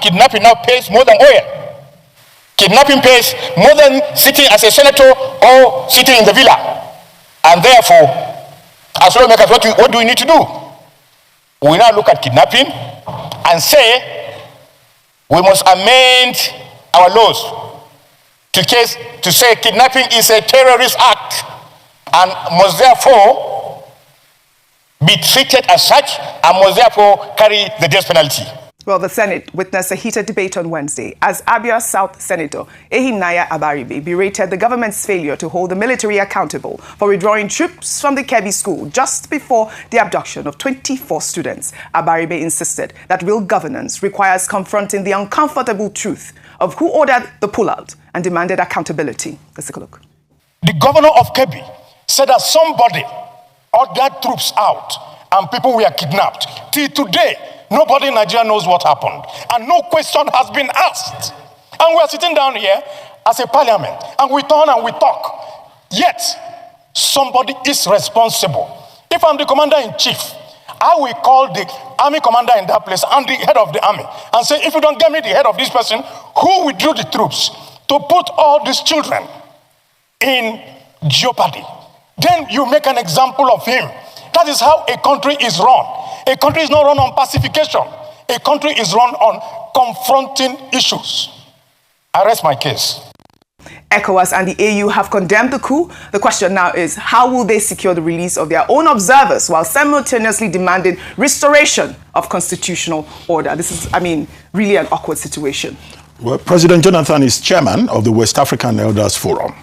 kidnapping now pays more than oil. Kidnapping pays more than sitting as a senator or sitting in the villa. And therefore, as lawmakers, what do we need to do? We now look at kidnapping and say we must amend our laws to say kidnapping is a terrorist act and must therefore be treated as such and must therefore carry the death penalty. Well, the Senate witnessed a heated debate on Wednesday as Abia South Senator Ehinaya Abaribe berated the government's failure to hold the military accountable for withdrawing troops from the Kebbi school just before the abduction of 24 students. Abaribe insisted that real governance requires confronting the uncomfortable truth of who ordered the pullout and demanded accountability. Let's take a look. The governor of Kebbi said that somebody ordered troops out and people were kidnapped. Till today, nobody in Nigeria knows what happened. And no question has been asked. And we are sitting down here as a parliament, and we turn and we talk. Yet, somebody is responsible. If I'm the commander-in-chief, I will call the army commander in that place and the head of the army and say, if you don't get me the head of this person who withdrew the troops to put all these children in jeopardy, then you make an example of him. That is how a country is run. A country is not run on pacification. A country is run on confronting issues. I rest my case. ECOWAS and the AU have condemned the coup. The question now is, how will they secure the release of their own observers while simultaneously demanding restoration of constitutional order? This is, really an awkward situation. Well, President Jonathan is chairman of the West African Elders Forum,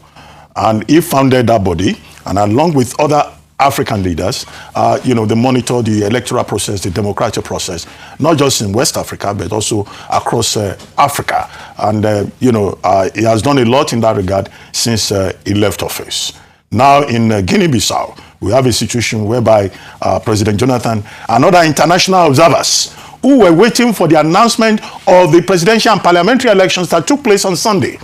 and he founded that body, and along with other African leaders, they monitor the electoral process, the democratic process, not just in West Africa, but also across Africa. And, he has done a lot in that regard since he left office. Now in Guinea Bissau, we have a situation whereby President Jonathan and other international observers who were waiting for the announcement of the presidential and parliamentary elections that took place on Sunday.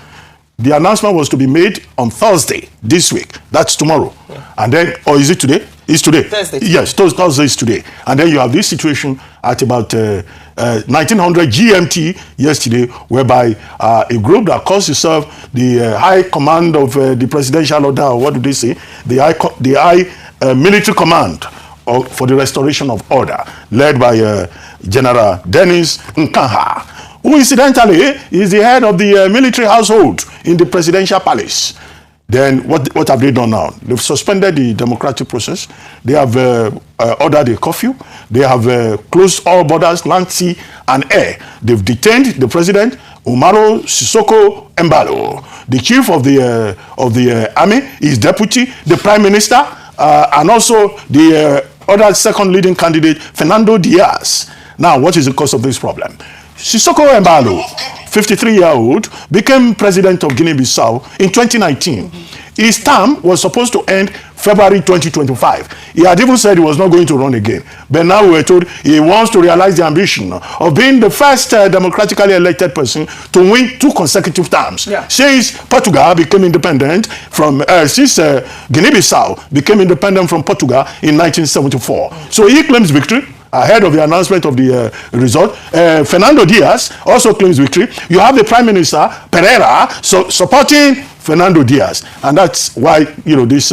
The announcement was to be made on Thursday this week. That's tomorrow. Yeah. And then, or is it today? It's today. Thursday. Yes, Thursday is today. And then you have this situation at about 1900 GMT yesterday, whereby a group that calls itself the High Command of the Presidential Order, or what do they say? The High Military Command for the Restoration of Order, led by General Dennis Nkanha, who incidentally is the head of the military household in the presidential palace. Then what have they done now? They've suspended the democratic process. They have ordered a curfew. They have closed all borders, land, sea, and air. They've detained the president, Umaru Sissoco Embalo, the chief of the army, his deputy, the prime minister, and also the other second leading candidate, Fernando Diaz. Now, what is the cause of this problem? Sissoco Embalo, 53-year-old, became president of Guinea-Bissau in 2019. His term was supposed to end February 2025. He had even said he was not going to run again. But now we were told he wants to realize the ambition of being the first democratically elected person to win 2 consecutive terms. Yeah. Since Portugal became independent since Guinea-Bissau became independent from Portugal in 1974. So he claims victory ahead of the announcement of the result. Fernando Diaz also claims victory. You have the Prime Minister, Pereira, supporting Fernando Diaz. And that's why, these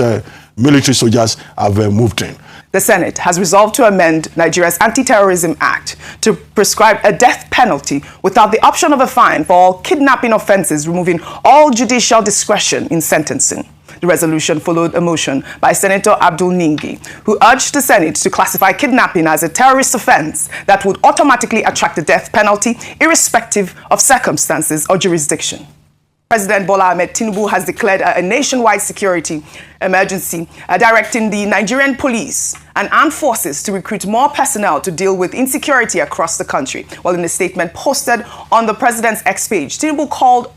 military soldiers have moved in. The Senate has resolved to amend Nigeria's Anti-Terrorism Act to prescribe a death penalty without the option of a fine for all kidnapping offenses, removing all judicial discretion in sentencing. The resolution followed a motion by Senator Abdul Ningi, who urged the Senate to classify kidnapping as a terrorist offense that would automatically attract the death penalty, irrespective of circumstances or jurisdiction. President Bola Ahmed Tinubu has declared a nationwide security emergency, directing the Nigerian police and armed forces to recruit more personnel to deal with insecurity across the country. While in a statement posted on the president's X page, Tinubu called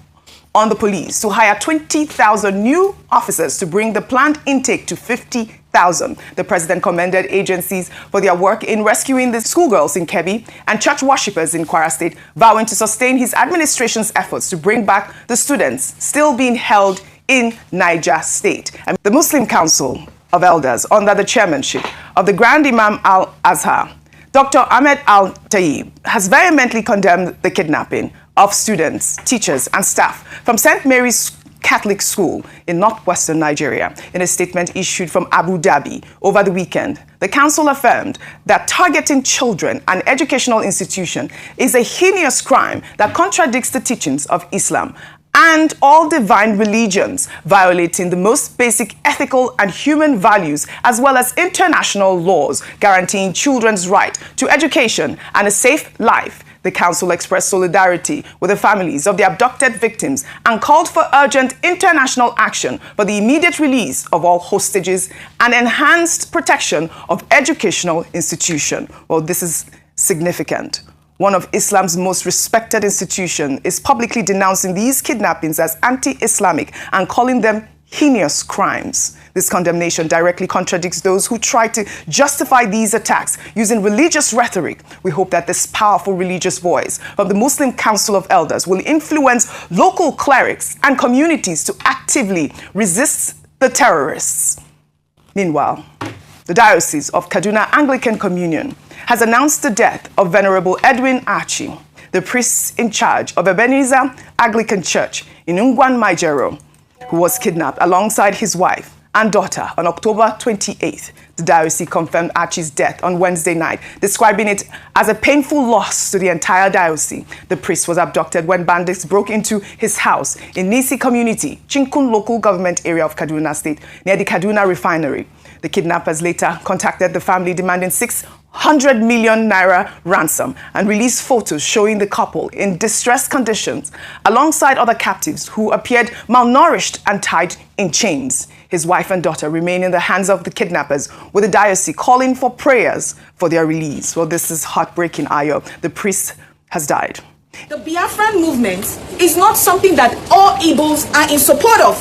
on the police to hire 20,000 new officers to bring the planned intake to 50,000. The president commended agencies for their work in rescuing the schoolgirls in Kebbi and church worshippers in Kwara State, vowing to sustain his administration's efforts to bring back the students still being held in Niger State. And the Muslim Council of Elders, under the chairmanship of the Grand Imam Al-Azhar, Dr. Ahmed Al-Taib has vehemently condemned the kidnapping of students, teachers, and staff from St. Mary's Catholic School in northwestern Nigeria. In a statement issued from Abu Dhabi over the weekend, the council affirmed that targeting children and educational institutions is a heinous crime that contradicts the teachings of Islam and all divine religions, violating the most basic ethical and human values, as well as international laws guaranteeing children's right to education and a safe life. The council expressed solidarity with the families of the abducted victims and called for urgent international action for the immediate release of all hostages and enhanced protection of educational institutions. Well, this is significant. One of Islam's most respected institutions is publicly denouncing these kidnappings as anti-Islamic and calling them heinous crimes. This condemnation directly contradicts those who try to justify these attacks using religious rhetoric. We hope that this powerful religious voice from the Muslim Council of Elders will influence local clerics and communities to actively resist the terrorists. Meanwhile, the Diocese of Kaduna Anglican Communion has announced the death of Venerable Edwin Archie, the priest in charge of Ebenezer Anglican Church in Ungwan Maijero, who was kidnapped alongside his wife and daughter on October 28th. The diocese confirmed Archie's death on Wednesday night, describing it as a painful loss to the entire diocese. The priest was abducted when bandits broke into his house in Nisi community, Chinkun local government area of Kaduna State, near the Kaduna refinery. The kidnappers later contacted the family demanding 600 million naira ransom and released photos showing the couple in distressed conditions alongside other captives who appeared malnourished and tied in chains. His wife and daughter remain in the hands of the kidnappers, with the diocese calling for prayers for their release. Well, this is heartbreaking, Ayo. The priest has died. The Biafran movement is not something that all Igbos are in support of.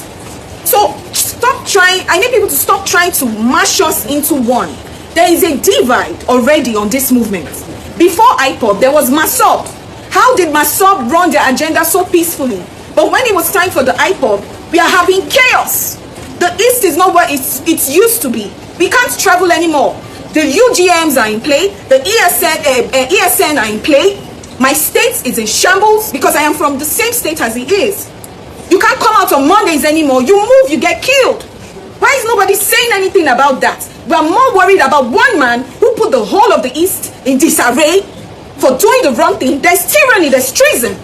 So stop trying, I need people to stop trying to mash us into one. There is a divide already on this movement. Before IPOB, there was MASOB. How did MASOB run their agenda so peacefully? But when it was time for the IPOB, we are having chaos. The East is not where it used to be. We can't travel anymore. The UGMs are in play. The ESN are in play. My state is in shambles because I am from the same state as he is. You can't come out on Mondays anymore. You move, you get killed. Why is nobody saying anything about that? We are more worried about one man who put the whole of the East in disarray for doing the wrong thing. There's tyranny, there's treason.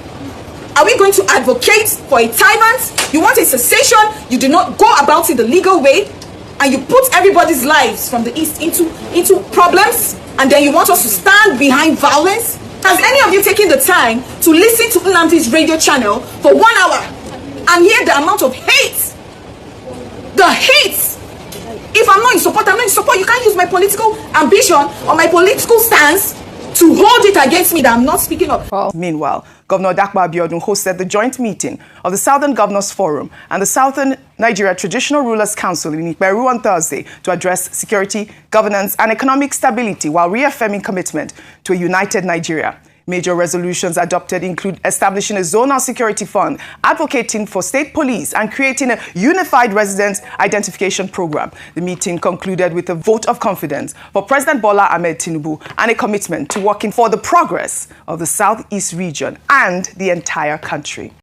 Are we going to advocate for a tyrant? You want a cessation, you do not go about it the legal way, and you put everybody's lives from the East into problems, and then you want us to stand behind violence? Has any of you taken the time to listen to Nnamdi's radio channel for 1 hour and hear the amount of hate? The hate! If I'm not in support, I'm not in support. You can't use my political ambition or my political stance to hold it against me that I'm not speaking up. Meanwhile, Governor Dakwa Abiodun hosted the joint meeting of the Southern Governors Forum and the Southern Nigeria Traditional Rulers Council in Ikperu on Thursday to address security, governance, and economic stability while reaffirming commitment to a united Nigeria. Major resolutions adopted include establishing a zonal security fund, advocating for state police, and creating a unified resident identification program. The meeting concluded with a vote of confidence for President Bola Ahmed Tinubu and a commitment to working for the progress of the Southeast region and the entire country.